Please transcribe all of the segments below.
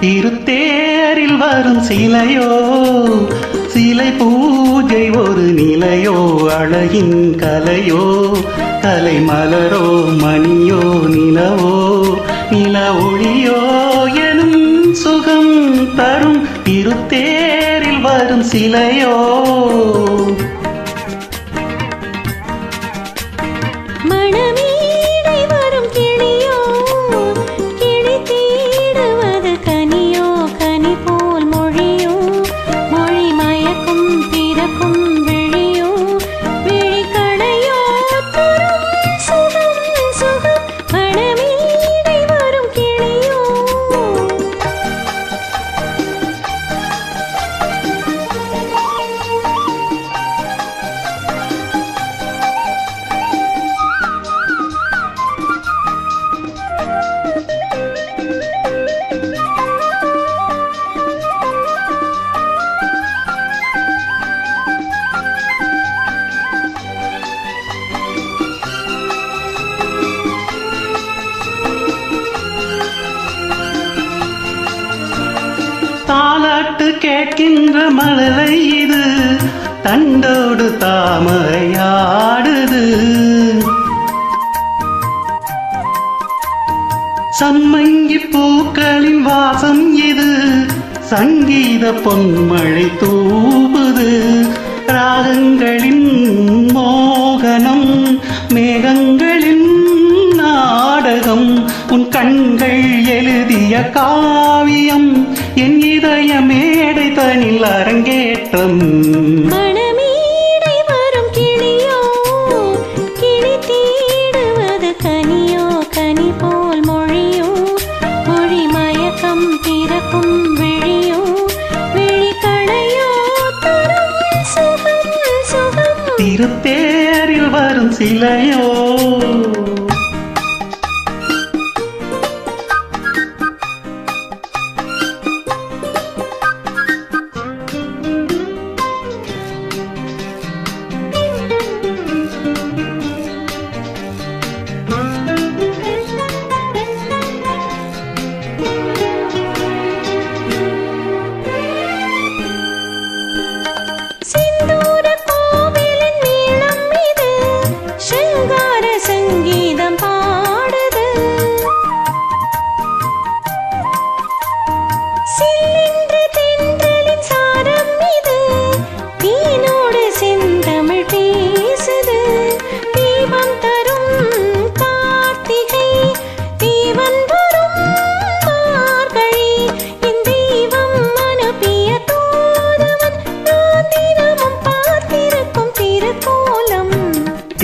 திருத்தேரில் வரும் சிலையோ சிலை பூஜை ஒரு நிலையோ அழகின் கலையோ கலை மலரோ மணியோ நிலவோ நில ஒளியோ எனும் சுகம் தரும் திருத்தேரில் வரும் சிலையோ தாலாட்டு கேட்கின்ற மழலை இது தண்டோடு தாமரையாடுது சம்மங்கி பூக்களின் வாசம் இது சங்கீத பொன்மழை தூவுது ராகங்களின் மோகனம் மேகங்களின் நாடகம் உன் கண்கள் எழுதிய காவியம் என் இதய மேடை தனில் அரங்கேற்றம் மணமேடை வரும் கிளியோ கிளி தேடுவது கனியோ கனி போல் மொழியோ மொழி மயக்கம் பிறக்கும் விழியோ விழி கணையோ தரும் சுகம் சுகம் திருத்தேரில் வரும் சிலையோ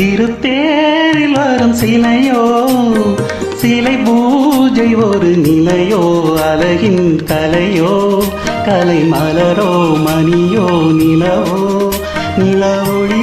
திருத்தேரில் வரும் சிலையோ சிலை பூஜை ஒரு நிலையோ அழகின் கலையோ கலை மலரோ மணியோ நிலவோ நில ஒளி